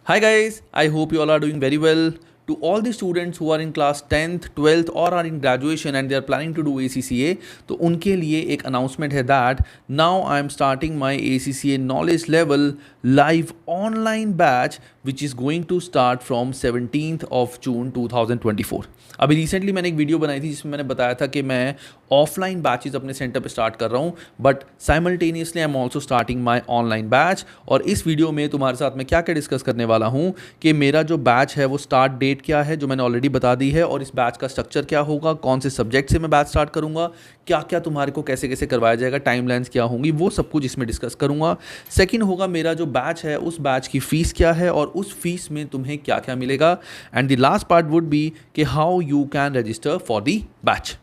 Hi guys, I hope you all are doing very well. To all the students who are in class 10th, 12th or are in graduation and they are planning to do ACCA, तो उनके लिए एक announcement है that now I am starting my ACCA knowledge level live online batch which is going to start from 17th of June 2024. अभी recently मैंने एक video बनाई थी जिसमें मैंने बताया था कि मैं ऑफलाइन बैचेस अपने सेंटर पे स्टार्ट कर रहा हूँ but simultaneously I am also starting my online batch. और इस वीडियो में तुम्हारे साथ मैं क्या क्या डिस्कस करने वाला हूँ कि मेरा जो बैच है वो स्टार्ट डेट क्या है जो मैंने ऑलरेडी बता दी है, और इस बैच का स्ट्रक्चर क्या होगा, कौन से सब्जेक्ट से मैं बैच स्टार्ट करूँगा, क्या क्या तुम्हारे को कैसे कैसे करवाया जाएगा, टाइमलाइंस क्या होंगी, वो सब कुछ इसमें डिस्कस करूँगा। सेकेंड होगा मेरा जो बैच है उस बैच की फ़ीस क्या है और उस फीस में तुम्हें क्या क्या मिलेगा। And the last part would be कि how you can register for the batch.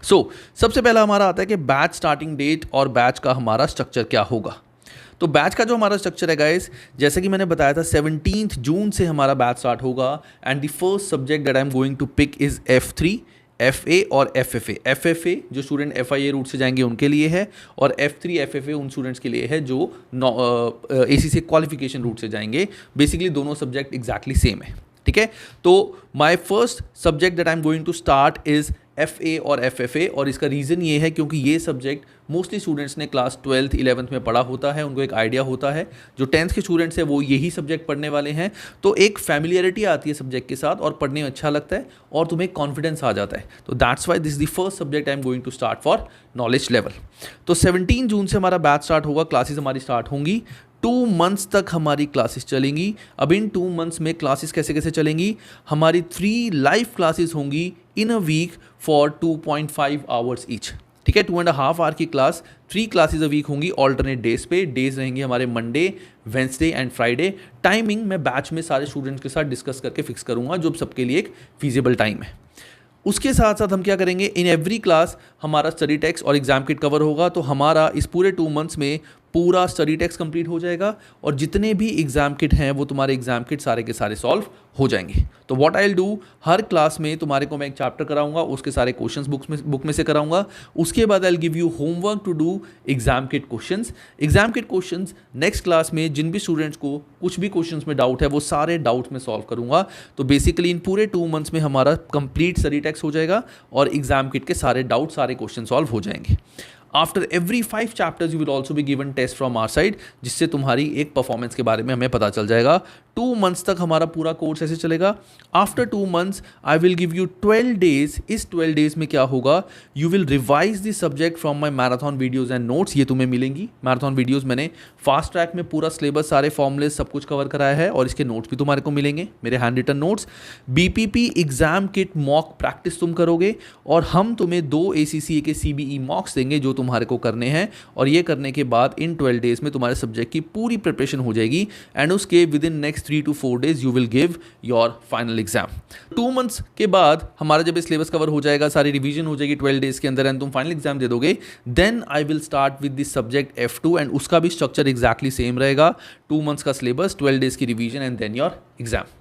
सबसे पहला हमारा आता है कि बैच स्टार्टिंग डेट और बैच का हमारा स्ट्रक्चर क्या होगा। तो बैच का जो हमारा स्ट्रक्चर है गाइस, जैसे कि मैंने बताया था 17 जून से हमारा बैच स्टार्ट होगा and the first subject that I am going to pick is F3, FA और FFA। FFA जो स्टूडेंट FIA रूट से जाएंगे उनके लिए है और F3 FFA उन स्टूडेंट्स के लिए है जो ACCA क्वालिफिकेशन रूट से जाएंगे। बेसिकली दोनों सब्जेक्ट एग्जैक्टली सेम है, ठीक है। तो my first subject that I am going to start is FA और FFA, और इसका रीज़न ये है क्योंकि ये सब्जेक्ट मोस्टली स्टूडेंट्स ने क्लास 12th 11th में पढ़ा होता है, उनको एक आइडिया होता है। जो 10th के स्टूडेंट्स हैं वो यही सब्जेक्ट पढ़ने वाले हैं, तो एक फैमिलियरिटी आती है सब्जेक्ट के साथ और पढ़ने में अच्छा लगता है और तुम्हें कॉन्फिडेंस आ जाता है। तो that's why this the first subject I am going to start for knowledge level. तो 17 जून से हमारा बैच स्टार्ट होगा, क्लासेस हमारी स्टार्ट होंगी, 2 मंथ्स तक हमारी क्लासेस चलेंगी। अब इन 2 मंथ्स में क्लासेस कैसे कैसे चलेंगी, हमारी 3 लाइव क्लासेस होंगी in a week for 2.5 hours each, ठीक है। 2.5 आवर की क्लास, 3 क्लासेस अ वीक होंगी ऑल्टरनेट डेज पे। डेज रहेंगे हमारे Monday, Wednesday and Friday. Timing मैं बैच में सारे स्टूडेंट्स के साथ डिस्कस करके फिक्स करूंगा जो सबके लिए एक फीजिबल टाइम है। उसके साथ साथ हम क्या करेंगे, इन एवरी क्लास हमारा स्टडी टेक्स्ट और एग्जाम किट कवर होगा। तो हमारा इस पूरे 2 मंथ्स में पूरा स्टडी टेक्स्ट कंप्लीट हो जाएगा और जितने भी एग्जाम किट हैं वो तुम्हारे एग्जाम किट सारे के सारे सॉल्व हो जाएंगे। तो what I will do, her class में तुम्हारे को मैं एक चैप्टर कराऊंगा, उसके सारे क्वेश्चंस बुक में से कराऊंगा। उसके बाद I will give you homework to do exam kit questions. Exam kit questions next class में जिन भी स्टूडेंट्स को कुछ भी क्वेश्चंस में डाउट है वो सारे डाउट्स में सॉल्व करूंगा। तो बेसिकली इन पूरे 2 मंथ्स में हमारा कंप्लीट स्टडी टेक्स्ट हो जाएगा और एग्जाम किट के सारे डाउट, सारे क्वेश्चन सॉल्व हो जाएंगे। After every 5 chapters you will also be given test from our side, जिससे तुम्हारी एक परफॉर्मेंस के बारे में हमें पता चल जाएगा। 2 मंथ्स तक हमारा पूरा कोर्स ऐसे चलेगा। After 2 months I will give you 12 days. इस 12 डेज में क्या होगा, you will revise the subject from my marathon videos and notes. ये तुम्हें मिलेंगी मैराथन वीडियोज़, मैंने फास्ट ट्रैक में पूरा सिलेबस, सारे फॉर्मूले सब कुछ कवर कराया है और इसके नोट्स भी तुम्हारे को मिलेंगे, मेरे handwritten notes. BPP exam kit mock practice तुम करोगे और हम तुम्हें 2 ACCA के CBE मॉक्स देंगे जो तुम्हारे को करने हैं, और ये करने के बाद इन 12 डेज में तुम्हारे सब्जेक्ट की पूरी प्रिपरेशन हो जाएगी एंड उसके with in next 3 to 4 days you will give your final exam. 2 months के बाद हमारा जब सिलेबस कवर हो जाएगा, सारी रिवीजन हो जाएगी 12 डेज के अंदर एंड तुम फाइनल एग्जाम दे दोगे, then I will start with this subject F2 and उसका भी स्ट्रक्चर एग्जैक्टली सेम रहेगा। 2 मंथ्स का सिलेबस, 12 डेज की revision and then your exam.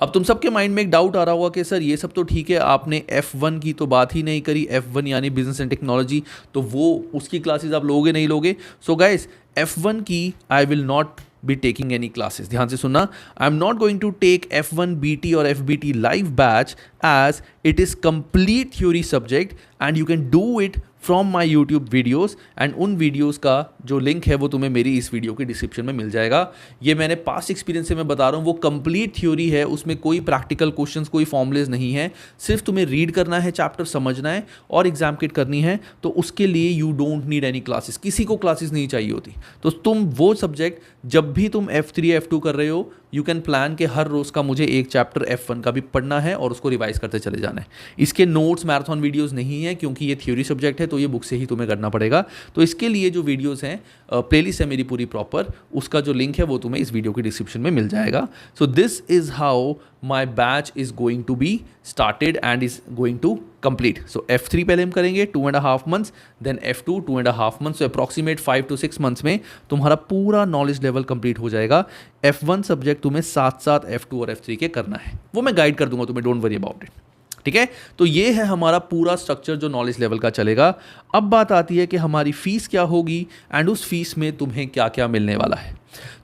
अब तुम सबके माइंड में एक डाउट आ रहा होगा कि सर ये सब तो ठीक है, आपने F1 की तो बात ही नहीं करी, F1 यानी बिजनेस एंड टेक्नोलॉजी, तो वो उसकी क्लासेस आप लोगे नहीं लोगे। सो गाइस, F1 की I will not be taking any classes. ध्यान से सुनना, I am not going to take F1 BT और FBT live batch as it is complete theory subject and you can do it from my YouTube videos and उन videos का जो link है वो तुम्हें मेरी इस वीडियो के डिस्क्रिप्शन में मिल जाएगा। ये मैंने पास्ट एक्सपीरियंस से मैं बता रहा हूँ, वो कंप्लीट थ्योरी है, उसमें कोई प्रैक्टिकल क्वेश्चंस, कोई फॉर्मुलेज नहीं है, सिर्फ तुम्हें रीड करना है, चैप्टर समझना है और एग्जाम किट करनी है। तो उसके लिए you don't need any classes, किसी को क्लासेस नहीं चाहिए होती। तो तुम वो सब्जेक्ट जब भी तुम F3 F2 कर रहे हो, यू कैन प्लान कि हर रोज़ का मुझे एक चैप्टर F1 का भी पढ़ना है और उसको रिवाइज करते चले जाना है। इसके नोट्स, मैराथन वीडियोस नहीं है क्योंकि ये थ्योरी सब्जेक्ट है, तो ये बुक से ही तुम्हें करना पड़ेगा। तो इसके लिए जो वीडियोस हैं, प्लेलिस्ट है मेरी पूरी प्रॉपर, उसका जो लिंक है वो तुम्हें इस वीडियो के डिस्क्रिप्शन में मिल जाएगा। So this is how my batch is going to be started and is going to complete. So F3 पहले हम करेंगे 2.5 months, then F2 2.5 months, approximate 5 to 6 months में तुम्हारा पूरा नॉलेज लेवल कंप्लीट हो जाएगा। F1 सब्जेक्ट तुम्हें साथ साथ F2 और F3 के करना है, वो मैं गाइड कर दूंगा तुम्हें, डोंट वरी अबाउट इट, ठीक है। तो ये है हमारा पूरा स्ट्रक्चर जो नॉलेज लेवल का चलेगा। अब बात आती है कि हमारी फीस क्या होगी एंड उस फीस में तुम्हें क्या क्या मिलने वाला है।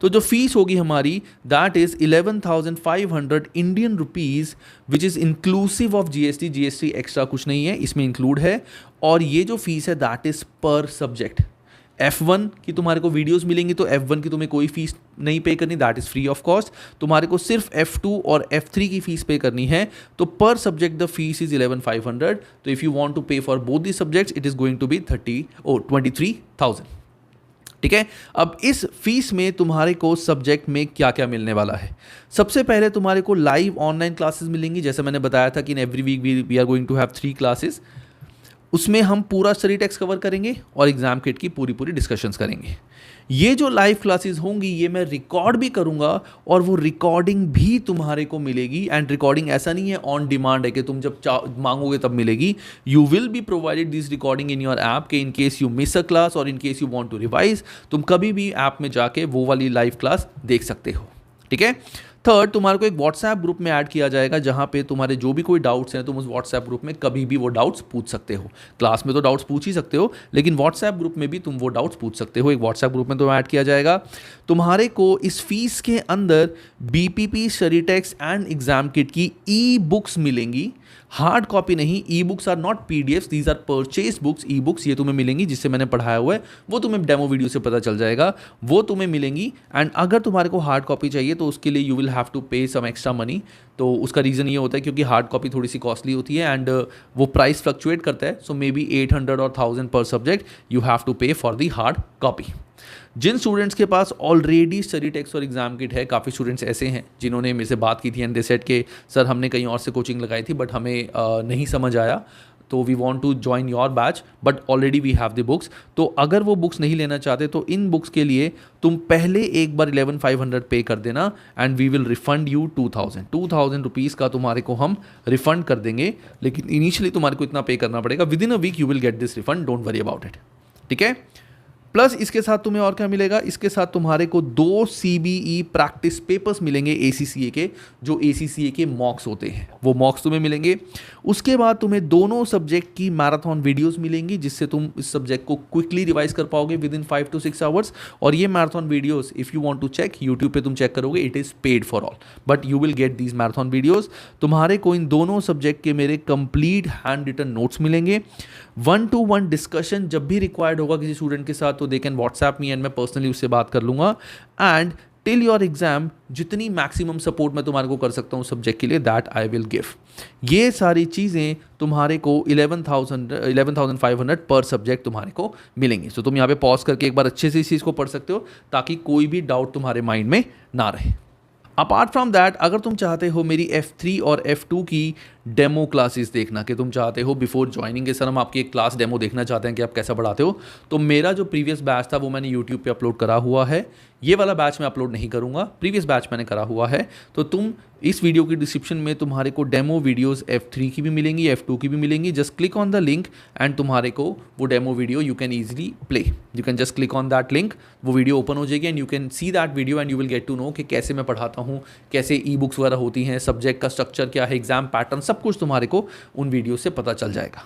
तो जो फीस होगी हमारी that is 11,500 Indian rupees which is inclusive of GST. GST extra कुछ नहीं है, इसमें इंक्लूड है। और ये जो फीस है दैट इज़ पर सब्जेक्ट। F1 की तुम्हारे को वीडियोस मिलेंगी तो F1 की तुम्हें कोई फीस नहीं पे करनी, that is free of cost. तुम्हारे को सिर्फ F2 और F3 की फीस पे करनी है, तो पर सब्जेक्ट द फीस इज 11,500। तो if you want to pay for both the subjects it is going to be 23,000। ठीक है, अब इस फीस में तुम्हारे को सब्जेक्ट में क्या क्या मिलने वाला है। सबसे पहले तुम्हारे को लाइव ऑनलाइन क्लासेस मिलेंगी, जैसे मैंने बताया था कि in every week we are going to have 3 classes. उसमें हम पूरा स्टडी टेक्स्ट कवर करेंगे और एग्जाम किट की पूरी डिस्कशंस करेंगे। ये जो लाइव क्लासेस होंगी ये मैं रिकॉर्ड भी करूंगा और वो रिकॉर्डिंग भी तुम्हारे को मिलेगी। एंड रिकॉर्डिंग ऐसा नहीं है ऑन डिमांड है कि तुम जब मांगोगे तब मिलेगी। You will be provided this recording in your app के in case you miss a class और in case you want to revise, तुम कभी भी ऐप में जाके वो वाली लाइव क्लास देख सकते हो। ठीक है, थर्ड, तुम्हारे को एक व्हाट्सएप ग्रुप में ऐड किया जाएगा जहां पे तुम्हारे जो भी कोई डाउट्स हैं तुम उस व्हाट्सएप ग्रुप में कभी भी वो डाउट्स पूछ सकते हो। क्लास में तो डाउट्स पूछ ही सकते हो, लेकिन व्हाट्सएप ग्रुप में भी तुम वो डाउट्स पूछ सकते हो। एक व्हाट्सएप ग्रुप में तो ऐड किया जाएगा। तुम्हारे को इस फीस के अंदर BPP study text and exam kit की ई बुक्स मिलेंगी, हार्ड कॉपी नहीं। E books are not PDFs, these are purchase books. E books ये तुम्हें मिलेंगी, जिससे मैंने पढ़ाया हुआ है वो तुम्हें डेमो वीडियो से पता चल जाएगा, वो तुम्हें मिलेंगी। एंड अगर तुम्हारे को हार्ड कॉपी चाहिए तो उसके लिए यू विल हैव टू पे सम एक्स्ट्रा मनी। तो उसका रीज़न ये होता है क्योंकि हार्ड कॉपी थोड़ी सी कॉस्टली होती है एंड वो प्राइस फ्लक्चुएट करता है। सो मे बी 800 और 1000 पर subject you have to pay for the hard copy. जिन स्टूडेंट्स के पास ऑलरेडी स्टडी टेक्स्ट और एग्जाम किट है, काफ़ी स्टूडेंट्स ऐसे हैं जिन्होंने मेरे से बात की थी एंड दे सेड के सर हमने कहीं और से कोचिंग लगाई थी बट हमें नहीं समझ आया, तो we want to join your batch but already we have the books. तो अगर वो बुक्स नहीं लेना चाहते तो इन बुक्स के लिए तुम पहले एक बार 11,500 पे कर देना and we will refund you 2,000 rupees का तुम्हारे को हम रिफंड कर देंगे। लेकिन इनिशियली तुम्हारे को इतना पे करना पड़ेगा। Within a week you will get this refund, don't worry about it. ठीक है, प्लस इसके साथ तुम्हें और क्या मिलेगा, इसके साथ तुम्हारे को 2 CBE प्रैक्टिस पेपर्स मिलेंगे ACCA के, जो ACCA के मॉक्स होते हैं, वो मॉक्स तुम्हें मिलेंगे। उसके बाद तुम्हें दोनों सब्जेक्ट की मैराथन वीडियोस मिलेंगी जिससे तुम इस सब्जेक्ट को क्विकली रिवाइज कर पाओगे विद इन 5 to 6 आवर्स। और ये marathon videos if you want to check YouTube पे तुम चेक करोगे, it is paid for all but you will get these marathon videos. तुम्हारे को इन दोनों सब्जेक्ट के मेरे कंप्लीट हैंड रिटन नोट्स मिलेंगे। 1-to-1 डिस्कशन जब भी रिक्वायर्ड होगा किसी स्टूडेंट के साथ तो they can WhatsApp me and मैं पर्सनली उससे बात कर लूँगा। एंड टिल योर एग्जाम जितनी मैक्सिमम सपोर्ट मैं तुम्हारे को कर सकता हूँ सब्जेक्ट के लिए दैट आई विल गिव। ये सारी चीज़ें तुम्हारे को 11,500 पर सब्जेक्ट तुम्हारे को मिलेंगी। तो तुम यहाँ पे पॉज करके एक बार अच्छे से इस चीज़ को पढ़ सकते हो ताकि कोई भी डाउट तुम्हारे माइंड में ना रहे। अपार्ट फ्रॉम दैट, अगर तुम चाहते हो मेरी F3 और F2 की डेमो क्लासेस देखना, कि तुम चाहते हो बिफोर ज्वाइनिंग के सर हम आपकी एक क्लास डेमो देखना चाहते हैं कि आप कैसा पढ़ाते हो, तो मेरा जो प्रीवियस बैच था वो मैंने यूट्यूब पे अपलोड करा हुआ है। ये वाला बैच मैं अपलोड नहीं करूँगा, प्रीवियस बैच मैंने करा हुआ है। तो तुम इस वीडियो की डिस्क्रिप्शन में तुम्हारे को डेमो वीडियोस F3 की भी मिलेंगी, F2 की भी मिलेंगी। Just click on the link and तुम्हारे को वो demo video you can easily play. You can just click on that link, वो वीडियो ओपन हो जाएगी and you can see that video and you will get to know कि कैसे मैं पढ़ाता हूँ, कैसे ई बुक्स वगैरह होती हैं, सब्जेक्ट का स्ट्रक्चर क्या है, एग्जाम पैटर्न, सब कुछ तुम्हारे को उन वीडियो से पता चल जाएगा।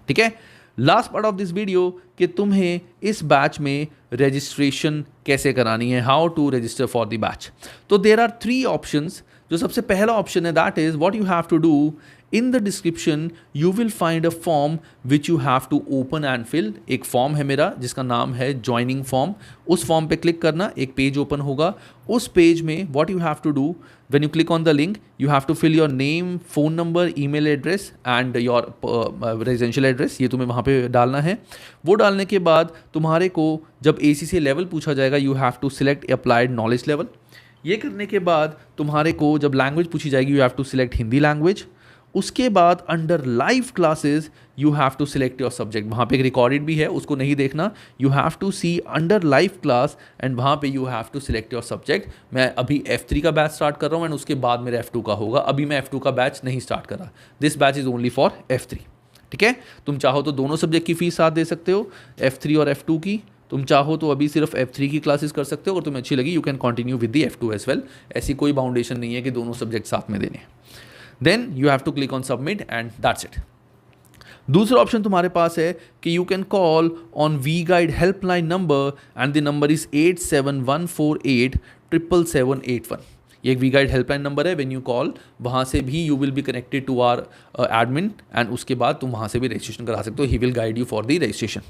ठीक है, last part of this video कि तुम्हें इस बैच में रजिस्ट्रेशन कैसे करानी है, how to register for the batch. तो देयर आर 3 ऑप्शंस। जो सबसे पहला ऑप्शन है that is what you have to do, in the description you will find a form which you have to open and fill. एक form है मेरा जिसका नाम है ज्वाइनिंग फॉर्म। उस फॉर्म पे क्लिक करना, एक पेज ओपन होगा। उस पेज में what you have to do, when you click on the link you have to fill your name, phone number, email address and your residential address, ये तुम्हें वहाँ पे डालना है। वो डालने के बाद तुम्हारे को जब ACCA लेवल पूछा जाएगा you have to select applied knowledge level. ये करने के बाद तुम्हारे को जब लैंग्वेज पूछी जाएगी you have to select Hindi language. उसके बाद under live classes you have to select your subject. वहाँ पे एक रिकॉर्डेड भी है, उसको नहीं देखना। You have to see under live class and वहाँ पे you have to select your subject. मैं अभी F3 का बैच स्टार्ट कर रहा हूँ एंड उसके बाद मेरा F2 का होगा। अभी मैं F2 का बैच नहीं स्टार्ट कर रहा, this batch is only for F3। ठीक है, तुम चाहो तो दोनों सब्जेक्ट की फीस साथ दे सकते हो, F3 और F2 की। तुम चाहो तो अभी सिर्फ F3 की क्लासेस कर सकते हो, अगर तुम्हें अच्छी लगी you can continue with the F2 as well. ऐसी कोई बाउंडेशन नहीं है कि दोनों सब्जेक्ट साथ में देने। Then you have to click on submit and that's it. दूसरा ऑप्शन तुम्हारे पास है कि you can call on V Guide helpline number and the number is 8714877781। ये एक वी गाइड हेल्पलाइन नंबर है, व्हेन यू कॉल वहाँ से भी you will be connected to our admin and उसके बाद तुम वहाँ से भी रजिस्ट्रेशन करा सकते हो, he will guide you for the registration.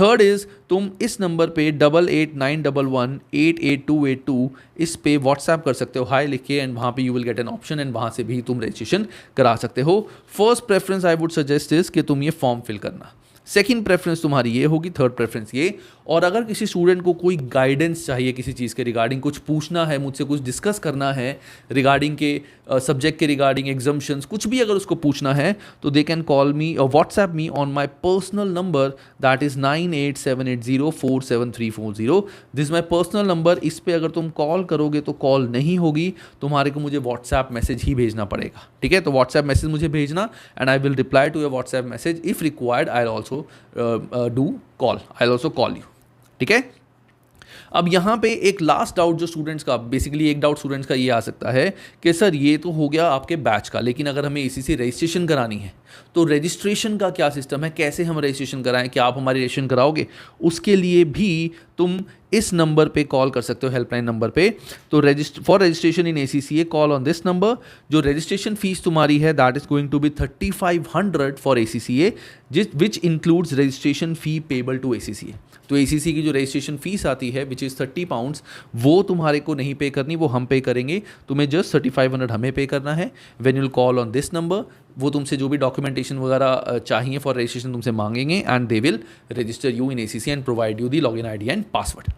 Third is तुम इस नंबर पे 889111888282 इस पे व्हाट्सएप कर सकते हो हाई लिख के, एंड वहाँ पे you will get an option and वहाँ से भी तुम रजिस्ट्रेशन करा सकते हो। First preference I would suggest is कि तुम ये फॉर्म फिल करना, सेकंड प्रेफरेंस तुम्हारी ये होगी, थर्ड प्रेफरेंस ये। और अगर किसी स्टूडेंट को कोई गाइडेंस चाहिए किसी चीज़ के रिगार्डिंग, कुछ पूछना है मुझसे, कुछ डिस्कस करना है रिगार्डिंग के सब्जेक्ट के रिगार्डिंग, एग्जाम्शंस, कुछ भी अगर उसको पूछना है तो दे कैन कॉल मी और WhatsApp me on my personal number that is 9878047340। This my personal number. इस पर अगर तुम कॉल करोगे तो कॉल नहीं होगी, तुम्हारे को मुझे व्हाट्सएप मैसेज ही भेजना पड़ेगा, ठीक है। तो व्हाट्सएप मैसेज मुझे भेजना and I will reply to your WhatsApp message. If required I also do call, I also call you, ठीक है। अब यहाँ पे एक लास्ट डाउट जो स्टूडेंट्स का, बेसिकली एक डाउट स्टूडेंट्स का ये आ सकता है कि सर ये तो हो गया आपके बैच का, लेकिन अगर हमें ACCA रजिस्ट्रेशन करानी है तो रजिस्ट्रेशन का क्या सिस्टम है, कैसे हम रजिस्ट्रेशन कराएं, क्या आप हमारी रजिस्ट्रेशन कराओगे? उसके लिए भी तुम इस नंबर पे कॉल कर सकते हो, हेल्पलाइन नंबर पे। तो for registration in ACCA call on this number. जो रजिस्ट्रेशन फीस तुम्हारी है that is going to be 3500 for ACCA, which includes registration fee payable to ACCA। तो ACCA की जो रजिस्ट्रेशन फीस आती है विच इज़ 30 पाउंड्स, वो तुम्हारे को नहीं पे करनी, वो हम पे करेंगे। तुम्हें जस्ट 3500 हमें पे करना है। When you call on this number, वो तुमसे जो भी डॉक्यूमेंटेशन वगैरह चाहिए फॉर रजिस्ट्रेशन तुमसे मांगेंगे and they will register you in ACCA and provide you the login ID and password.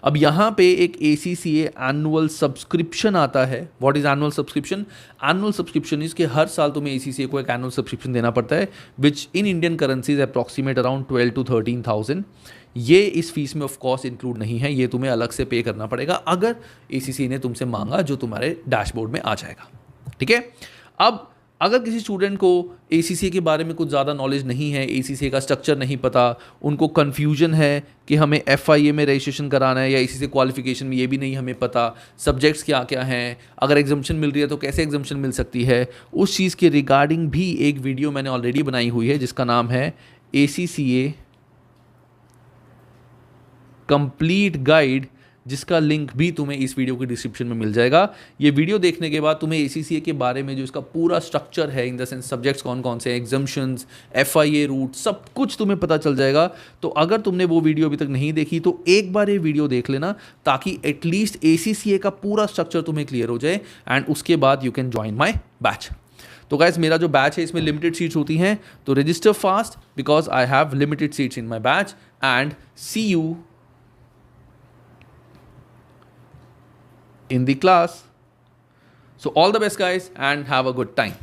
अब यहाँ पे एक ACCA एनुअल सब्सक्रिप्शन आता है। What is annual subscription? Annual subscription is कि हर साल तुम्हें ACCA को एक एनुअल सब्सक्रिप्शन देना पड़ता है which in Indian currencies approximate around 12 to 13,000। ये इस फीस में ऑफ कोर्स इंक्लूड नहीं है, ये तुम्हें अलग से पे करना पड़ेगा अगर ACCA ने तुमसे मांगा, जो तुम्हारे डैशबोर्ड में आ जाएगा, ठीक है। अब अगर किसी स्टूडेंट को ACCA के बारे में कुछ ज़्यादा नॉलेज नहीं है, ACCA का स्ट्रक्चर नहीं पता, उनको कन्फ्यूजन है कि हमें FIA में रजिस्ट्रेशन कराना है या ACCA क्वालिफिकेशन में, ये भी नहीं हमें पता, सब्जेक्ट्स क्या क्या हैं, अगर एग्जाम्शन मिल रही है तो कैसे एग्जाम्शन मिल सकती है, उस चीज़ के रिगार्डिंग भी एक वीडियो मैंने ऑलरेडी बनाई हुई है जिसका नाम है ACCA कंप्लीट गाइड, जिसका लिंक भी तुम्हें इस वीडियो के डिस्क्रिप्शन में मिल जाएगा। ये वीडियो देखने के बाद तुम्हें ACCA के बारे में जो इसका पूरा स्ट्रक्चर है, इन द सेंस सब्जेक्ट्स कौन कौन से, एग्जाम्शंस, FIA रूट, सब कुछ तुम्हें पता चल जाएगा। तो अगर तुमने वो वीडियो अभी तक नहीं देखी तो एक बार ये वीडियो देख लेना, ताकि एटलीस्ट ACCA का पूरा स्ट्रक्चर तुम्हें क्लियर हो जाए एंड उसके बाद you can join my batch. तो गाइस मेरा जो बैच है इसमें लिमिटेड सीट्स होती हैं, तो register fast because I have limited seats in my batch and see you in the class. So all the best guys and have a good time.